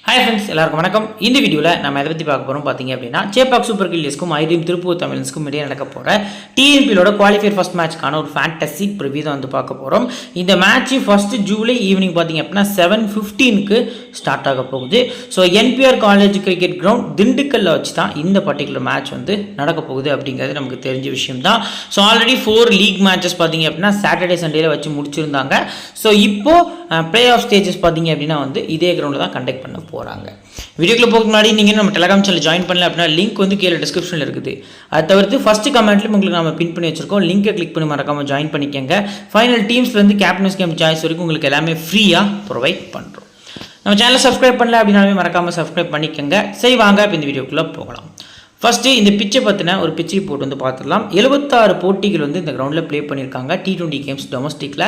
Hi friends, எல்லாருக்கும் வணக்கம். இந்த வீடியோவில் நம்ம எதை பற்றி பார்க்க போகிறோம் பார்த்தீங்க அப்படின்னா, சேப்பாக் சூப்பர் கில்லியர்ஸ்க்கும் ஐடிஎம் திருப்பூர் தமிழன்ஸ்க்கும் இடையே நடக்க போகிற டிஎன்பியோட குவாலிஃபயர் ஃபர்ஸ்ட் மேட்ச்க்கான ஒரு ஃபேண்டசி ப்ரிவியூ தான் வந்து பார்க்க போகிறோம். இந்த மேட்ச் 1 ஜூலை ஈவினிங் பார்த்தீங்க அப்படின்னா 7:15க்கு ஸ்டார்ட் ஆக போகுது. So NPR college cricket ground திண்டுக்கல்ல வச்சு தான் இந்த பர்டிகுலர் மேட்ச் வந்து நடக்க போகுது அப்படிங்கிறது நமக்கு தெரிஞ்ச விஷயம் தான். ஸோ ஆல்ரெடி 4 லீக் மேட்சஸ் பார்த்தீங்க அப்படின்னா சாட்டர்டே சண்டேல வச்சு முடிச்சிருந்தாங்க. ஸோ இப்போது ப்ளே ஆஃப் ஸ்டேஜஸ் பார்த்தீங்க அப்படின்னா வந்து இதே கிரவுண்டில் தான் கண்டக்ட் பண்ண போகிறாங்க. வீடியோக்குள்ள போக முன்னாடி நீங்கள் நம்ம டெலிகிராம் சேனல் ஜாயின் பண்ணல அப்படின்னா லிங்க் வந்து கீழே டிஸ்கிரிப்ஷனில் இருக்குது. அதை தவிர்த்து ஃபஸ்ட்டு கமெண்ட்லையும் உங்களுக்கு நம்ம பின் பண்ணி வச்சிருக்கோம். லிங்கை கிளிக் பண்ணி மறக்காமல் ஜாயின் பண்ணிக்கோங்க. ஃபைனல் டீம்ஸ்லேருந்து கேப்டன்ஸ் கேம் சாய்ஸ் வரைக்கும் உங்களுக்கு எல்லாமே ஃப்ரீயாக ப்ரொவைட் பண்ணுறோம். நம்ம சேனலை சப்ஸ்கிரைப் பண்ணல அப்படின்னாலுமே மறக்காமல் சப்ஸ்கிரைப் பண்ணிக்கோங்க. சரி, வாங்க இப்போ இந்த வீடியோக்குள்ளே போகலாம். ஃபஸ்ட்டு இந்த பிச்சை பற்றின ஒரு பிச் ரிப்போர்ட் வந்து பார்த்துடலாம். 76 போட்டிகள் வந்து இந்த கிரவுண்டில் ப்ளே பண்ணியிருக்காங்க. T20 கேம்ஸ் டொமஸ்டிக்கில்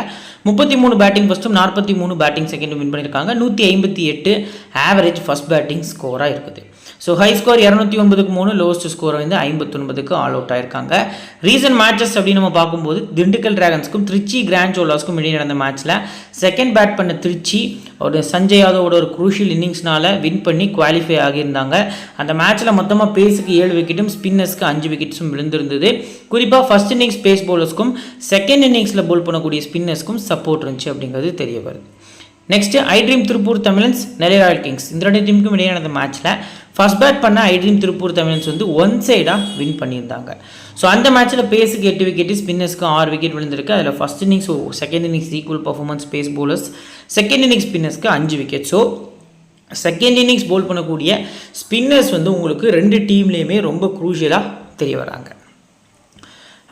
33 பேட்டிங் ஃபஸ்ட்டும் 43 பேட்டிங் செகண்டும் வின் பண்ணியிருக்காங்க. 158 ஆவரேஜ் ஃபஸ்ட் பேட்டிங் ஸ்கோராக இருக்குது. ஸோ ஹை ஸ்கோர் 209க்கு 3, லோவஸ்ட் ஸ்கோர் வந்து 59க்கு ஆல் அவுட் ஆயிருக்காங்க. ரீசன்ட் மேட்சஸ் அப்படின்னு நம்ம பார்க்கும்போது திண்டுக்கல் டிராகன்ஸ்க்கும் திருச்சி கிராண்ட் சோலாஸ்க்கும் இடையே நடந்த மேட்ச்சில் செகண்ட் பேட் பண்ண திருச்சி ஒரு சஞ்சய் யாதவோட ஒரு குரூஷியல் இன்னிங்ஸ்னால வின் பண்ணி குவாலிஃபை ஆகியிருந்தாங்க. அந்த மேட்ச்சில் மொத்தமாக பேஸுக்கு 7 விக்கெட்டும் ஸ்பின்னர்ஸ்க்கு 5 விக்கெட்ஸும் விழுந்திருந்தது. குறிப்பாக ஃபர்ஸ்ட் இன்னிங்ஸ் பேஸ் பவுலர்ஸ்க்கும் செகண்ட் இன்னிங்ஸில் போல் பண்ணக்கூடிய ஸ்பின்னர்ஸ்க்கும் சப்போர்ட் இருந்துச்சு அப்படிங்கிறது தெரிய வருது. நெக்ஸ்ட் ஐட்ரீம் திருப்பூர் தமிழன்ஸ் நெல்லை ராயல் கிங்ஸ் இந்த 2 டீமுக்கும் இடையே நடந்த மேட்ச்சில் ஃபர்ஸ்ட் பேட் பண்ண ஐட்ரீம் திருப்பூர் தமிழன்ஸ் வந்து ஒன் சைடாக வின் பண்ணியிருந்தாங்க. ஸோ அந்த மேட்ச்சில் பேஸுக்கு 8 விக்கெட்டு ஸ்பின்னர்ஸ்க்கு 6 விக்கெட் விழுந்திருக்கு. அதில் first innings second innings equal performance pace bowlers, second innings ஸ்பின்னர்ஸ்க்கு 5 wicket. So second innings bowl பண்ணக்கூடிய ஸ்பின்னர்ஸ் வந்து உங்களுக்கு 2 டீம்லேயுமே ரொம்ப குரூஷியலாக தெரிய வராங்க.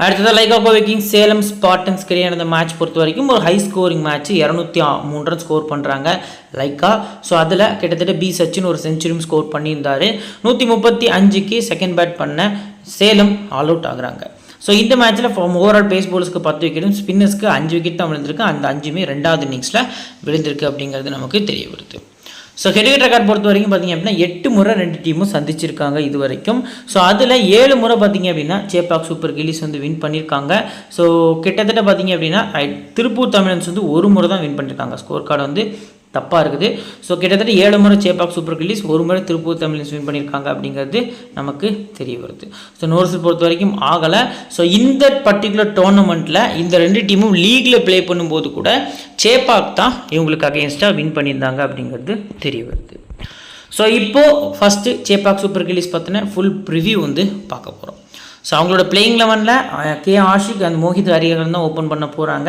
அடுத்தது லைக்காகோ விக்கிங் சேலம் ஸ்பார்டன்ஸ் கிடையாது நடந்த மேட்ச் பொறுத்த வரைக்கும் ஒரு high scoring match 203 run score பண்ணுறாங்க லைக்கா. ஸோ அதில் கிட்டத்தட்ட பி சச்சின் ஒரு செஞ்சுரியும் ஸ்கோர் பண்ணியிருந்தார். 135க்கு செகண்ட் பேட் பண்ண சேலம் ஆல் அவுட் ஆகுறாங்க. ஸோ இந்த மேட்ச்சில் ஓவரால் பேஸ் பவுலர்ஸ்க்கு 10 விக்கெட்டும் ஸ்பின்னர்ஸ்க்கு 5 விக்கெட் தான் விழுந்திருக்கு. அந்த 5மே 2வது இன்னிங்ஸில் விழுந்திருக்கு அப்படிங்கிறது நமக்கு தெரிய வருது. ஸோ ஹெட்விகெட் ரெக்கார்ட் பொறுத்த வரைக்கும் பார்த்தீங்க அப்படின்னா 8 முறை 2 டீமும் சந்திச்சிருக்காங்க இது வரைக்கும். ஸோ அதில் 7 முறை பார்த்தீங்க அப்படின்னா சேப்பாக் சூப்பர் கில்லிஸ் வந்து வின் பண்ணியிருக்காங்க. ஸோ கிட்டத்தட்ட பார்த்தீங்க அப்படின்னா திருப்பூர் தமிழன்ஸ் வந்து 1 முறை தான் வின் பண்ணியிருக்காங்க. ஸ்கோர் கார்டு வந்து தப்பாக இருக்குது. ஸோ கிட்டத்தட்ட 7 முறை சேப்பாக் சூப்பர் கில்லிஸ், 1 முறை திருப்பூர் தமிழன்ஸ் வின் பண்ணியிருக்காங்க அப்படிங்கிறது நமக்கு தெரிய வருது. ஸோ நோர்ஸை பொறுத்த வரைக்கும் ஆகலை. ஸோ இந்த பர்டிகுலர் டோர்னமெண்ட்டில் இந்த 2 டீமும் லீகில் ப்ளே பண்ணும்போது கூட சேப்பாக் தான் இவங்களுக்கு அகெயின்ஸ்டாக வின் பண்ணியிருந்தாங்க அப்படிங்கிறது தெரிய வருது. ஸோ இப்போது ஃபஸ்ட்டு சேப்பாக் சூப்பர் கில்லிஸ் பற்றின ஃபுல் ப்ரிவ்யூ வந்து பார்க்க போகிறோம். ஸோ அவங்களோட பிளேயிங் 11ல் கே ஆஷிக் அண்ட் மோஹித் ஹரிஹரன் தான் ஓப்பன் பண்ண போகிறாங்க.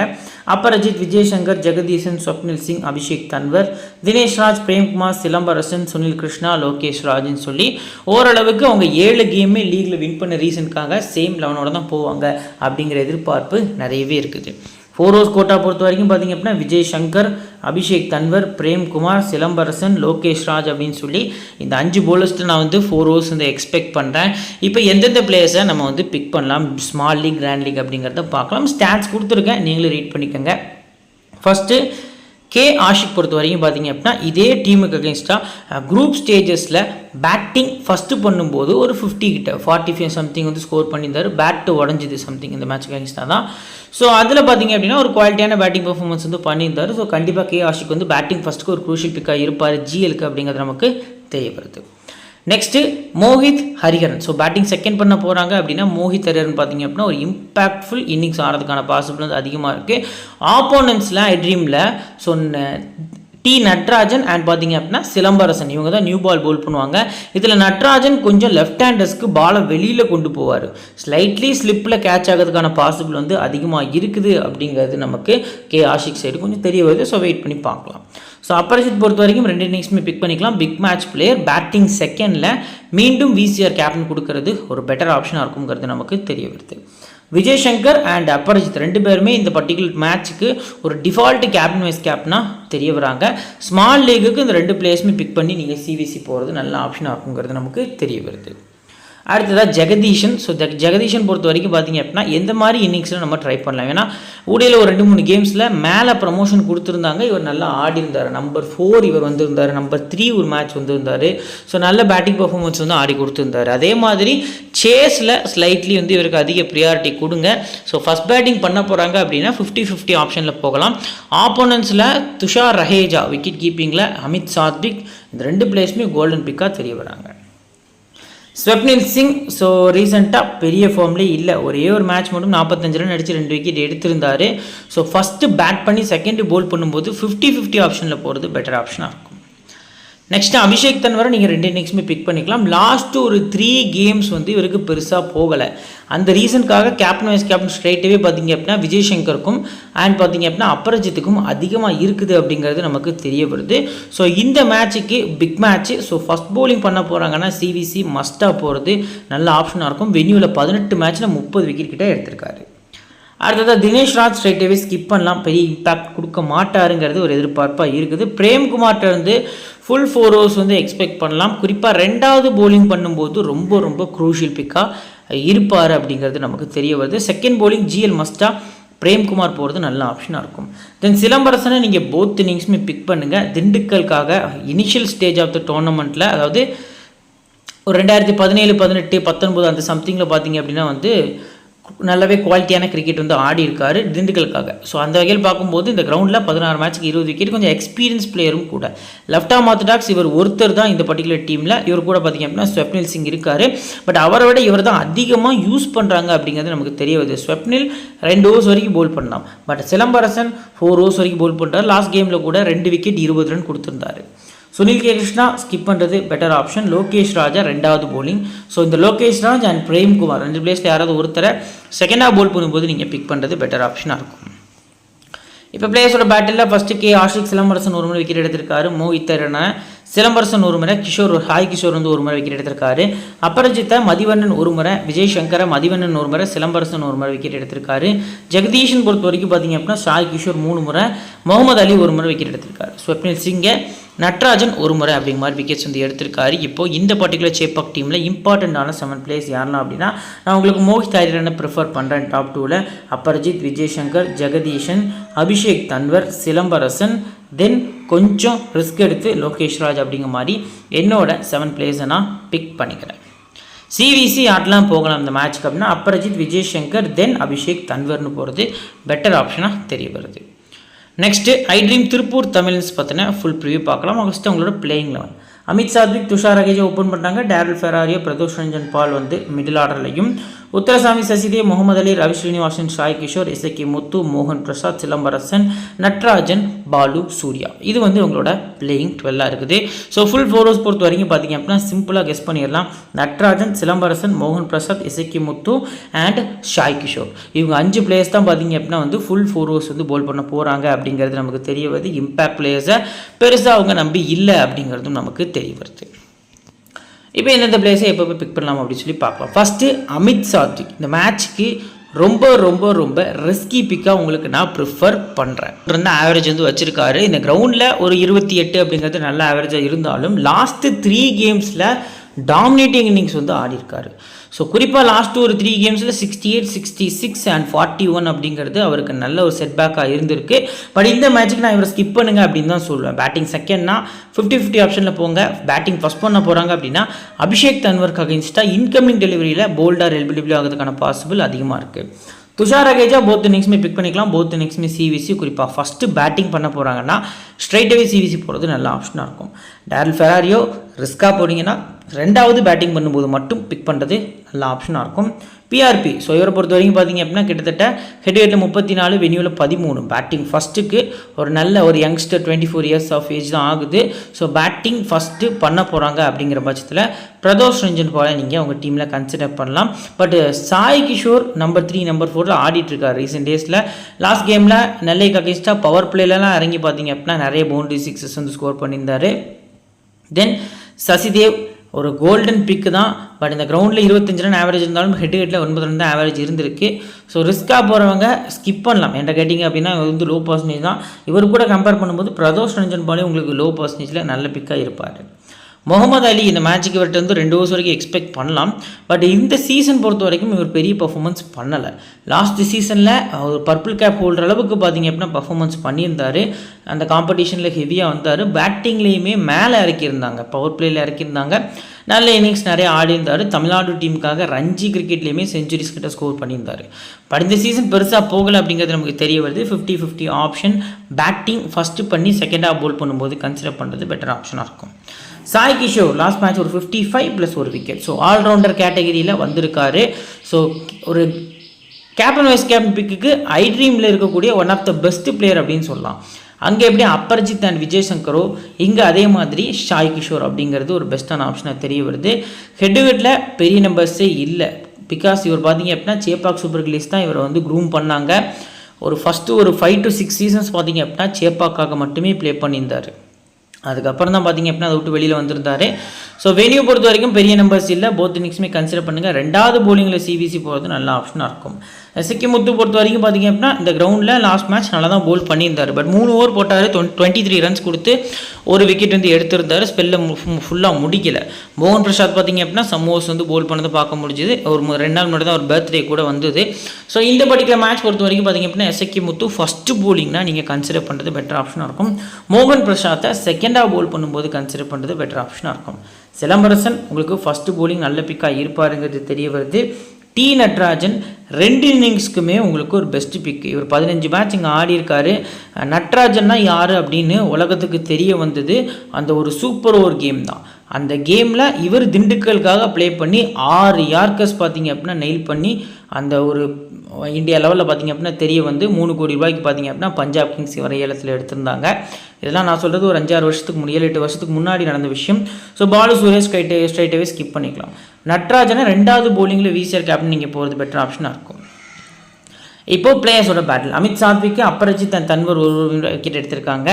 அப்பரஜித், விஜய்சங்கர், ஜெகதீசன், ஸ்வப்னில் சிங், அபிஷேக் தன்வர், தினேஷ் ராஜ், பிரேம்குமார், சிலம்பரசன், சுனில் கிருஷ்ணா, லோகேஷ் ராஜ்னு சொல்லி ஓரளவுக்கு அவங்க 7 கேமே லீகில் வின் பண்ண ரீசனுக்காக சேம் 11ஓட தான் போவாங்க அப்படிங்கிற எதிர்பார்ப்பு நிறையவே இருக்குது. 4 ஓவர்ஸ் கோட்டா பொறுத்த வரைக்கும் பார்த்தீங்க அப்படின்னா விஜய்சங்கர், அபிஷேக் தன்வர், பிரேம்குமார், சிலம்பரசன், லோகேஷ் ராஜ் அப்படின்னு சொல்லி இந்த 5 போலர்ஸ்ட்டு நான் வந்து 4 ஓவர்ஸ் வந்து எக்ஸ்பெக்ட் பண்ணுறேன். இப்போ எந்தெந்த பிளேயர்ஸை நம்ம வந்து பிக் பண்ணலாம், ஸ்மால் லீக் கிராண்ட் லீக் அப்படிங்கிறத பார்க்கலாம். ஸ்டாட்ஸ் கொடுத்துருக்கேன், நீங்களும் ரீட் பண்ணிக்கோங்க. ஃபஸ்ட்டு கே ஆஷிக் பொறுத்த வரைக்கும் பார்த்தீங்க அப்படின்னா இதே டீமுக்கு அகேன்ஸ்டாக குரூப் ஸ்டேஜஸில் பேட்டிங் ஃபஸ்ட்டு பண்ணும்போது ஒரு 50 கிட்ட 45 சம்திங் வந்து ஸ்கோர் பண்ணியிருந்தார். பேட்டு உடஞ்சிது சம்திங் இந்த மேட்ச்சுக்கு அகேன்ஸ்டாக தான். ஸோ அதில் பார்த்தீங்க அப்படின்னா ஒரு குவாலிட்டியான பேட்டிங் பர்ஃபார்மன்ஸ் வந்து பண்ணியிருந்தார். ஸோ கண்டிப்பாக கே ஆஷிக் வந்து பேட்டிங் ஃபஸ்ட்டுக்கு ஒரு குரூஷியல் பிக்காக இருப்பார் ஜிஎலுக்கு அப்படிங்கிறது நமக்கு தெரியப்படுது. Next Mohit Hariharan. So batting second பண்ண போகிறாங்க அப்படின்னா மோஹித் ஹரிஹரன் பார்த்தீங்க அப்படின்னா ஒரு இம்பாக்ட்ஃபுல் இன்னிங்ஸ் ஆடுறதுக்கான பாசிபிள் வந்து அதிகமாக இருக்குது. ஆப்போனன்ட்ஸில் ஐட்ரீமில் ஸோ டி நட்ராஜன் அண்ட் பார்த்தீங்க அப்படின்னா சிலம்பரசன் இவங்க தான் நியூ பால் போல் பண்ணுவாங்க. இதில் நட்ராஜன் கொஞ்சம் லெஃப்ட் ஹேண்டர்ஸ்க்கு பாலை வெளியில் கொண்டு போவார். ஸ்லைட்லி ஸ்லிப்பில் கேட்ச் ஆகிறதுக்கான பாசிபிள் வந்து அதிகமாக இருக்குது அப்படிங்கிறது நமக்கு கே ஆஷிக் சைடு கொஞ்சம் தெரிய வருது. ஸோ வெயிட் பண்ணி பார்க்கலாம். ஸோ அப்பரஜித் பொறுத்த வரைக்கும் 2 இன்னிங்ஸுமே பிக் பண்ணிக்கலாம். பிக் மேட்ச் பிளேயர், பேட்டிங் செகண்டில் மீண்டும் விசிஆர் கேப்டன் கொடுக்கறது ஒரு பெட்டர் ஆப்ஷனாக இருக்குங்கிறது நமக்கு தெரிய வருது. விஜய்சங்கர் அண்ட் அப்பரஜித் 2 பேருமே இந்த பர்டிகுலர் மேட்ச்சுக்கு ஒரு டிஃபால்ட் கேப்டன் வைஸ் கேப்டனாக தெரிய வராங்க. ஸ்மால் லீகுக்கு இந்த 2 பிளேயர்ஸுமே பிக் பண்ணி நீங்கள் சிவிசி போகிறது நல்ல ஆப்ஷனாக இருக்குங்கிறது நமக்கு தெரிய வருது. அடுத்ததாக ஜெகதீஷன். ஸோ ஜெகதீஷன் பொறுத்த வரைக்கும் பார்த்தீங்க அப்படின்னா எந்த மாதிரி இன்னிங்ஸில் நம்ம ட்ரை பண்ணலாம். ஏன்னா ஊடியில் ஒரு 2-3 கேம்ஸில் மேலே ப்ரமோஷன் கொடுத்துருந்தாங்க, இவர் நல்லா ஆடி இருந்தார். நம்பர் 4 இவர் வந்திருந்தார், நம்பர் 3 ஒரு மேட்ச் வந்திருந்தார். ஸோ நல்ல பேட்டிங் பர்ஃபார்மன்ஸ் வந்து ஆடி கொடுத்துருந்தார். அதே மாதிரி சேஸில் ஸ்லைட்லி வந்து இவருக்கு அதிக ப்ரியாரிட்டி கொடுங்க. ஸோ ஃபஸ்ட் பேட்டிங் பண்ண போகிறாங்க அப்படின்னா 50-50 ஆப்ஷனில் போகலாம். ஆப்போனன்ஸில் துஷார் ரஹேஜா, விக்கெட் கீப்பிங்கில் அமித் சாத்விக், இந்த 2 பிளேஸுமே கோல்டன் பிக்காக தெரிய வராங்க. ஸ்வப்னில் சிங் ஸோ ரீசெண்டாக பெரிய ஃபார்ம்லேயே இல்லை, ஒரே ஒரு மேட்ச் மட்டும் 45 ரன் அடித்து 2 விக்கெட் எடுத்திருந்தார். ஸோ ஃபஸ்ட்டு பேட் பண்ணி செகண்டு போல் பண்ணும்போது 50-50 ஆப்ஷனில் போகிறது பெட்டர் ஆப்ஷனாக இருக்கும். நெக்ஸ்ட்டு அபிஷேக் தன்வரை நீங்கள் 2 இன்னிங்ஸுமே பிக் பண்ணிக்கலாம். லாஸ்ட்டு ஒரு 3 கேம்ஸ் வந்து இவருக்கு பெருசாக போகலை. அந்த ரீசனுக்காக கேப்டன் வைஸ் கேப்டன் ஸ்ட்ரைட்டாகவே பார்த்தீங்க அப்படின்னா விஜய் சங்கருக்கும் அண்ட் பார்த்தீங்க அப்படின்னா அபரஜித்துக்கும் அதிகமாக இருக்குது அப்படிங்கிறது நமக்கு தெரிய வருது. ஸோ இந்த மேட்சுக்கு big match. So first bowling பண்ண போகிறாங்கன்னா சிவிசி மஸ்ட்டாக போகிறது நல்ல ஆப்ஷனாக இருக்கும். வென்யூவில் 18 மேட்ச்சில் 30 விக்கெட் கிட்ட எடுத்திருக்காரு. அடுத்ததாக தினேஷ் ராஜ் ஸ்ட்ரைட்டாகவே ஸ்கிப் பண்ணலாம், பெரிய இம்பேக்ட் கொடுக்க மாட்டாருங்கிறது ஒரு எதிர்பார்ப்பாக இருக்குது. பிரேம்குமார்ட்ட இருந்து ஃபுல் 4 overs வந்து எக்ஸ்பெக்ட் பண்ணலாம். குறிப்பாக 2வது போலிங் பண்ணும்போது ரொம்ப ரொம்ப க்ரூஷியல் பிக்காக இருப்பார் அப்படிங்கிறது நமக்கு தெரிய வருது. செகண்ட் போலிங் GL மஸ்டா, பிரேம்குமார் போகிறது நல்ல ஆப்ஷனாக இருக்கும். தென் சிலம்பரசனை நீங்கள் போத் இன்னிங்ஸுமே பிக் பண்ணுங்கள். திண்டுக்கலுக்காக இனிஷியல் ஸ்டேஜ் ஆஃப் த டோர்னமெண்ட்டில், அதாவது ஒரு 2017, 18, 19 அந்த சம்திங்கில் பார்த்தீங்க அப்படின்னா வந்து நல்லாவே குவாலிட்டியான கிரிக்கெட் வந்து ஆடி இருக்காரு திண்டுக்கலுக்காக. ஸோ அந்த வகையில் பார்க்கும்போது இந்த கிரவுண்டில் 16 மேட்ச்சுக்கு 20 விக்கெட், கொஞ்சம் எக்ஸ்பீரியன்ஸ் பிளேயரும் கூட. லெஃப்ட் ஆர்ம் ஆர்த்தடாக்ஸ் இவர் ஒருத்தர் தான் இந்த பர்டிகுலர் டீமில். இவர் கூட பார்த்தீங்க அப்படின்னா ஸ்வப்னில் சிங் இருக்கார். பட் அவரை விட இவர் தான் அதிகமாக யூஸ் பண்ணுறாங்க அப்படிங்கிறது நமக்கு தெரிய வருது. ஸ்வப்னில் 2 overs வரைக்கும் போல் பண்ணலாம், பட் சிலம்பரசன் 4 overs வரைக்கும் போல் பண்ணுறாரு. லாஸ்ட் கேமில் கூட 2 விக்கெட் 20 ரன் கொடுத்துருந்தாரு. சுனில் கே கிருஷ்ணா ஸ்கிப் பண்ணுறது பெட்டர் ஆப்ஷன். லோகேஷ் ராஜா 2வது போலிங். ஸோ இந்த லோகேஷ் ராஜ் அண்ட் பிரேம்குமார் 2 பிளேஸில் யாராவது ஒருத்தரை செகண்டாக போல் பண்ணும்போது நீங்கள் பிக் பண்ணுறது பெட்டர் ஆப்ஷனாக இருக்கும். இப்போ பிளேயர்ஸோட பேட்டில் ஃபஸ்ட்டு கே ஆஷிக் சிலம்பரசன் 1 முறை விக்கெட் எடுத்திருக்காரு. மோஹித் ரன சிலம்பரசன் 1 முறை, கிஷோர் ஹாய் கிஷோர் வந்து 1 முறை விக்கெட் எடுத்திருக்காரு. அபரஜித்தை மதிவண்ணன் 1 முறை, விஜய் சங்கரை மதிவண்ணன் 1 முறை, சிலம்பரசன் 1 முறை விக்கெட் எடுத்திருக்காரு. ஜெகதீஷன் பொறுத்த வரைக்கும் பார்த்தீங்க அப்படின்னா சாய் கிஷோர் 3 முறை, முகமது அலி 1 முறை விக்கெட் எடுத்திருக்காரு. ஸ்வப்னில் சிங்கை, நட்ராஜன் 1 முறை அப்படிங்கிற மாதிரி விக்கெட்ஸ் வந்து எடுத்திருக்காரு. இப்போது இந்த பர்டிகுலர் சேப்பாக் டீமில் இம்பார்ட்டண்ட்டான 7 பிளேயர்ஸ் யாரெல்லாம் அப்படின்னா, நான் உங்களுக்கு மோஹித் ஐரனை ப்ரிஃபர் பண்ணுறேன் டாப் 2ல். அபர்ஜித், விஜய் சங்கர், ஜெகதீஷன், அபிஷேக் தன்வர், சிலம்பரசன், தென் கொஞ்சம் ரிஸ்க் எடுத்து லோகேஷ் ராஜ் அப்படிங்கிற மாதிரி என்னோட 7 பிளேயர்ஸை நான் பிக் பண்ணிக்கிறேன். சிவிசி ஆட்லாம் போகலாம் இந்த மேட்ச்க்கு அப்படின்னா அபர்ஜித், விஜய் சங்கர், தென் அபிஷேக் தன்வர்னு போகிறது பெட்டர் ஆப்ஷனாக தெரிய வருது. நெக்ஸ்ட்டு iDream திருப்பூர் தமிழ்ஸ் பற்றின ஃபுல் ப்ரிவியூ பார்க்கலாம். ஃபஸ்ட்டு அவங்களோட பிளேயிங் 11. அமித் சாத்விக், துஷார் ரஹேஜா ஓப்பன் பண்ணுறாங்க. டேரல் ஃபெராரியோ, பிரதோஷ் ரஞ்சன் பால் வந்து மிடில் ஆர்டர்லையும், உத்தரசாமி சசிதே, முகமது அலி, ரவி ஸ்ரீனிவாசன், சாய் கிஷோர், SK முத்து, மோகன் பிரசாத், சிலம்பரசன், நட்ராஜன், பாலு, சூர்யா. இது வந்து உங்களோட பிளேயிங் 12 இருக்குது. ஸோ ஃபுல் 4 overs பொறுத்த வரைக்கும் பார்த்தீங்க அப்படின்னா சிம்பிளாக கெஸ் பண்ணிடலாம். நட்ராஜன், சிலம்பரசன், மோகன் Prasad, SK Muthu and Sai Kishore, இவங்க 5 பிளேயர்ஸ் தான் பார்த்தீங்க அப்படின்னா வந்து ஃபுல் 4 overs வந்து போல் பண்ண போகிறாங்க அப்படிங்கிறது நமக்கு தெரிய வருது. இம்பேக்ட் பிளேயர்ஸை பெருசாக அவங்க நம்பி இல்லை அப்படிங்கிறதும் நமக்கு தெரிய வருது. இப்போ எந்தெந்த பிளேஸை எப்போ பிக் பண்ணலாம் அப்படின்னு சொல்லி பார்க்கலாம். ஃபஸ்ட்டு அமித் சாத்விக் இந்த மேட்ச்க்கு ரொம்ப ரொம்ப ரொம்ப ரிஸ்கி பிக்காக உங்களுக்கு நான் ப்ரிஃபர் பண்ணுறேன். ஆவரேஜ் வந்து வச்சுருக்காரு. இந்த கிரவுண்டில் ஒரு 28 அப்படிங்கிறது நல்ல ஆவரேஜாக இருந்தாலும் லாஸ்ட்டு 3 கேம்ஸில் டாமினேட்டிங் இன்னிங்ஸ் வந்து ஆடிருக்காரு. ஸோ குறிப்பாக லாஸ்ட்டு ஒரு 3 கேம்ஸில் 68, 66 அண்ட் 41 அப்படிங்கிறது அவருக்கு நல்ல ஒரு செட்பேக்காக இருந்திருக்கு. பட் இந்த மேட்ச்சுக்கு நான் இவரை ஸ்கிப் பண்ணுங்க அப்படின்னு தான் சொல்லுவேன். பேட்டிங் செகண்ட்னா 50-50 ஆப்ஷனில் போங்க. பேட்டிங் ஃபஸ்ட் பண்ண போகிறாங்க அப்படின்னா அபிஷேக் தன்வருக்கு அகைன்ஸ்டாக இன்கமிங் டெலிவரியில் போல்டாக எல்பிடபிள்யூ ஆகிறதுக்கான பாசிபிள் அதிகமாக இருக்குது. துஷார் ரஹேஜா போத் இன்னிங்ஸுமே பிக் பண்ணிக்கலாம். போத் இன்னிங்ஸுமே சிவிசி. குறிப்பாக ஃபஸ்ட்டு பேட்டிங் பண்ண போகிறாங்கன்னா ஸ்ட்ரைட்டாகவே சிவிசி போகிறது நல்ல ஆப்ஷனாக இருக்கும். டேரல் ஃபெராரியோ ரிஸ்க்காக போனீங்கன்னா 2வது பேட்டிங் பண்ணும்போது மட்டும் பிக் பண்ணுறது நல்ல ஆப்ஷனாக இருக்கும். பிஆர்பி ஸோ இவரை பொறுத்த வரைக்கும் பார்த்தீங்க அப்படின்னா கிட்டத்தட்ட ஹெட்வேட்டில் 34, வென்யூவில் 13. பேட்டிங் ஃபஸ்ட்டுக்கு ஒரு நல்ல ஒரு யங்ஸ்டர் 24 years ஆஃப் ஏஜ் தான் ஆகுது. ஸோ பேட்டிங் ஃபஸ்ட்டு பண்ண போகிறாங்க அப்படிங்கிற பட்சத்தில் பிரதோஷ் ரஞ்சன் பாலை நீங்கள் உங்கள் டீமில் கன்சிடர் பண்ணலாம். But Sai Kishore number 3, number 4 ஆடிட்டுருக்கார் ரீசெண்ட் டேஸில். லாஸ்ட் கேமில் நெல்லைக்கு அகேன்ஸ்டாக பவர் பிளேலலாம் இறங்கி பார்த்தீங்க அப்படின்னா நிறைய பவுண்டரி 6s வந்து ஸ்கோர் பண்ணியிருந்தார். தென் சசிதேவ் ஒரு கோல்டன் பிக்கு தான். பட் இந்த கிரவுண்டில் 25 ரன் ஆவரேஜ் இருந்தாலும் ஹெட்டில் 9 ரன் தான் ஆவரேஜ் இருந்திருக்கு. ஸோ ரிஸ்க்காக போகிறவங்க ஸ்கிப் பண்ணலாம். என்கிட்ட கேட்டிங்க அப்படின்னா வந்து லோ பர்சன்டேஜ் தான். இவர் கூட கம்பேர் பண்ணும்போது பிரதோஷ் ரஞ்சன் பாலே உங்களுக்கு லோ பர்சன்டேஜில் நல்ல பிக்காக இருப்பார். முகமது அலி இந்த மேட்சுக்கு இவர்கிட்ட வந்து 2 ஓவர்ஸ் வரைக்கும் எக்ஸ்பெக்ட் பண்ணலாம். பட் இந்த சீசன் பொறுத்த வரைக்கும் இவர் பெரிய பர்ஃபார்மன்ஸ் பண்ணலை. லாஸ்ட் சீசனில் ஒரு பர்பிள் கேப் ஹோல்டர் அளவுக்கு பார்த்தீங்க அப்படின்னா பர்ஃபார்மன்ஸ் பண்ணியிருந்தார். அந்த காம்படிஷனில் ஹெவியாக வந்தார். பேட்டிங்லேயுமே மேலே இறக்கியிருந்தாங்க, பவர் பிளேயில் இறக்கியிருந்தாங்க. நல்ல இன்னிங்ஸ் நிறைய ஆடியிருந்தார். தமிழ்நாடு டீமுக்காக ரஞ்சி கிரிக்கெட்லேயுமே செஞ்சுரிஸ் கிட்ட ஸ்கோர் பண்ணியிருந்தார். பட் இந்த சீசன் பெருசாக போகலை அப்படிங்கிறது நமக்கு தெரிய வருது. 50-50 ஆப்ஷன். பேட்டிங் ஃபஸ்ட்டு பண்ணி செகண்டாக போல் பண்ணும்போது கன்சிடர் பண்ணுறது பெட்டர் ஆப்ஷனாக இருக்கும். சாய் கிஷோர் லாஸ்ட் மேட்ச் ஒரு 55 + 1 விக்கெட். ஸோ ஆல்ரவுண்டர் கேட்டகரியில் வந்திருக்காரு. ஸோ ஒரு கேப்டன் வைஸ் கேப்டன் பிக்குக்கு ஐ ட்ரீமில் இருக்கக்கூடிய one of the best player அப்படின்னு சொல்லலாம். அங்கே எப்படி அப்பர்ஜித் அண்ட் விஜய் சங்கரோ, இங்கே அதே மாதிரி சாய் கிஷோர் அப்படிங்கிறது ஒரு பெஸ்ட்டான ஆப்ஷனாக தெரிய வருது. ஹெட்விட்டில் பெரிய நம்பர்ஸே இல்லை. பிகாஸ் இவர் பார்த்தீங்க அப்படின்னா சேப்பாக் சூப்பர் கில்லிஸ் தான் இவரை வந்து க்ரூம் பண்ணாங்க. ஃபஸ்ட்டு ஒரு 5 to 6 சீசன்ஸ் பார்த்தீங்க அப்படின்னா சேப்பாக்காக மட்டுமே ப்ளே பண்ணியிருந்தார். அதுக்கப்புறம் தான் பார்த்தீங்க அப்படின்னா அதை விட்டு வெளியில் வந்திருந்தார். ஸோ வெனியூ பொறுத்த வரைக்கும் பெரிய நம்பர்ஸ் இல்லை. போத் இன்னிங்ஸுமே கன்சிடர் பண்ணுங்கள். 2வது போலிங்கில் சிவிசி போகிறது நல்ல ஆப்ஷனாக இருக்கும். எஸ்கே முத்து பொறுத்த வரைக்கும் பார்த்தீங்க அப்படின்னா இந்த கிரவுண்டில் லாஸ்ட் மேட்ச் நல்லா தான் போல் பண்ணியிருந்தார். பட் 3 ஓவர் போட்டார். 23 ரன்ஸ் கொடுத்து ஒரு விக்கெட் வந்து எடுத்திருந்தார். ஸ்பெல்லில் ஃபுல்லாக முடிக்கலை. மோகன் பிரசாத் பார்த்தீங்க அப்படின்னா சம் ஓவர்ஸ் வந்து போல் பண்ணதை பார்க்க முடிஞ்சுது. ஒரு 2 நாள் முன்னாடி தான் ஒரு பர்த்டே கூட வந்தது. ஸோ இந்த பர்டிகுலர் மேட்ச் பொறுத்த வரைக்கும் பார்த்தீங்க அப்படின்னா எஸ்கே முத்து ஃபஸ்ட்டு போலிங்னா நீங்கள் கன்சிடர் பண்ணுறது பெட்டர் ஆப்ஷனாக இருக்கும். மோகன் பிரசாத்தை செகண்டாக போல் பண்ணும்போது கன்சிடர் பண்ணுறது பெட்டர் ஆப்ஷனாக இருக்கும். சிலம்பரசன் உங்களுக்கு ஃபஸ்ட்டு போலிங் நல்ல பிக்காக இருப்பாருங்கிறது தெரிய வருது. டி நட்ராஜன் 2 இன்னிங்ஸ்க்குமே உங்களுக்கு ஒரு பெஸ்ட் பிக். இவர் 15 மேட்ச் இங்கே ஆடி இருக்காரு. நட்ராஜன்னா யார் அப்படின்னு உலகத்துக்கு தெரிய வந்தது அந்த ஒரு சூப்பர் ஓவர் கேம் தான். அந்த கேமில் இவர் திண்டுக்கலுக்காக ப்ளே பண்ணி 6 யார்க்கர்ஸ் பார்த்தீங்க அப்படின்னா நெயில் பண்ணி அந்த ஒரு இந்தியா லெவலில் பார்த்தீங்க அப்படின்னா தெரிய வந்து 3 கோடி ரூபாய்க்கு பார்த்தீங்க அப்படின்னா பஞ்சாப் கிங்ஸ் இவரை ஏலத்தில் எடுத்திருந்தாங்க. இதெல்லாம் நான் சொல்கிறது ஒரு 5-6 வருஷத்துக்கு 7-8 வருஷத்துக்கு முன்னாடி நடந்த விஷயம். ஸோ பாலு சுரேஷ் ஸ்ட்ரைட்டாகவே ஸ்கிப் பண்ணிக்கலாம். நட்ராஜனை 2வது போலிங்கில் விசிஆர் கேப்டன் நீங்கள் போகிறது பெட்டர் ஆப்ஷனாக இருக்கும். இப்போது பிளேயர்ஸோட பேட்டில் அமித் சாத்விக்கு அப்பரஜித் அண்ட் தன்வர் ஒரு விக்கெட் எடுத்திருக்காங்க.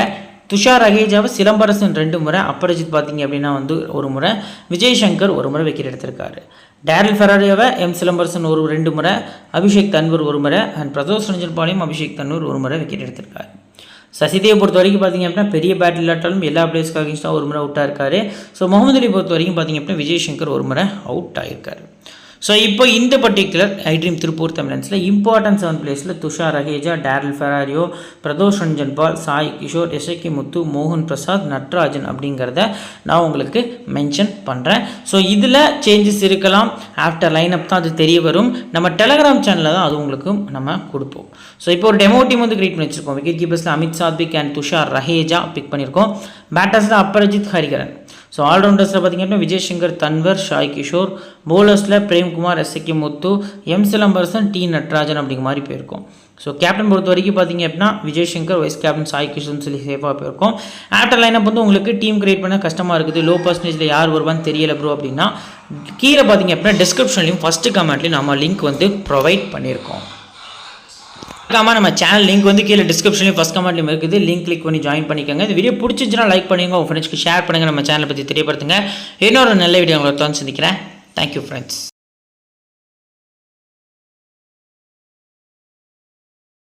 துஷார் அகேஜாவை சிலம்பரசன் 2 முறை, அப்பரஜித் பார்த்தீங்க அப்படின்னா வந்து 1 முறை, விஜய் சங்கர் 1 முறை விக்கெட் எடுத்திருக்காரு. டேரில் ஃபெராரியாவை சிலம்பரசன் 2 முறை, அபிஷேக் தன்வர் 1 முறை அண்ட் பிரதோஷ் ரஞ்சன் பாளையம் அபிஷேக் தன்வர் 1 முறை விக்கெட் எடுத்திருக்காரு. சசிதேவை பொறுத்த வரைக்கும் பார்த்தீங்க அப்படின்னா பெரிய பேட்டில் இல்லாட்டாலும் எல்லா பிளேயர்ஸ்க்கு அகேன்ஸ்டாக 1 முறை அவுட் ஆயிருக்காரு. ஸோ முகமது அலி பொறுத்த வரைக்கும் பார்த்தீங்க அப்படின்னா விஜய் சங்கர் 1 முறை அவுட் ஆகிருக்காரு. ஸோ இப்போ இந்த பர்டிகுலர் ஐ ட்ரீம் திருப்பூர் தமிழன்ஸில் இம்பார்ட்டன்ட் 7 பிளேஸில் துஷார் அகேஜா, டேரில் ஃபெராரியோ, பிரதோஷ் ரஞ்சன் பால், சாய் கிஷோர், எஸ்கே முத்து, மோகன் பிரசாத், நட்ராஜன் அப்படிங்கிறத நான் உங்களுக்கு மென்ஷன் பண்ணுறேன். ஸோ இதில் சேஞ்சஸ் இருக்கலாம். ஆஃப்டர் லைனப் தான் அது தெரிய வரும். நம்ம டெலகிராம் சேனலில் தான் அது உங்களுக்கு நம்ம கொடுப்போம். ஸோ இப்போ ஒரு டெமோ டீம் வந்து கிரியேட் பண்ணி வச்சுருக்கோம். விக்கெட் கீப்பர்ஸில் அமித் சாத்விக் அண்ட் துஷார் ரஹேஜா பிக் பண்ணியிருக்கோம். பேட்டர்ஸில் அப்பரஜித், ஹரிகரன். ஸோ ஆல்ரவுண்டர்ஸில் பார்த்தீங்கன்னா விஜய் சங்கர், தன்வர், சாய் கிஷோர். பவுலர்ஸில் பிரேம்குமார், எஸ்கே முத்து, சிலம்பரசன், டி நட்ராஜன் அப்படிங்கிற மாதிரி போயிருக்கும். ஸோ கேப்டன் பொறுத்த வரைக்கும் பார்த்தீங்க அப்படின்னா விஜய் சங்கர், வைஸ் கேப்டன் சாய் கிஷோர்னு சொல்லி சேஃபாக போயிருக்கும். ஆஃப்டர் லைனப் வந்து உங்களுக்கு டீம் கிரியேட் பண்ண கஷ்டமாக இருக்குது, லோ பர்சன்டேஜில் யார் வருவான்னு தெரியல ப்ரோ அப்படின்னா கீழே பார்த்தீங்க அப்படின்னா டிஸ்கிரிப்ஷன்லையும் ஃபஸ்ட்டு கமெண்ட்லையும் நம்ம லிங்க் வந்து ப்ரொவைட் பண்ணியிருக்கோம். நம்ம சேனல் லிங்க் வந்து கீழே டிஸ்கிரிப்ஷன்லையும் ஃபஸ்ட் கமெண்ட்லையும் இருக்குது. லிங்க் கிளிக் பண்ணி ஜாயின் பண்ணிக்கோங்க. இந்த வீடியோ பிடிச்சிச்சுன்னா லைக் பண்ணுங்கள், உங்கள் ஃப்ரெண்ட்ஸ்க்கு ஷேர் பண்ணுங்கள், நம்ம சேனலை பற்றி தெரியப்படுத்துங்க. இன்னொரு நல்ல வீடியோ உங்களை தொடர்ந்து சந்திக்கிறேன். Thank you friends.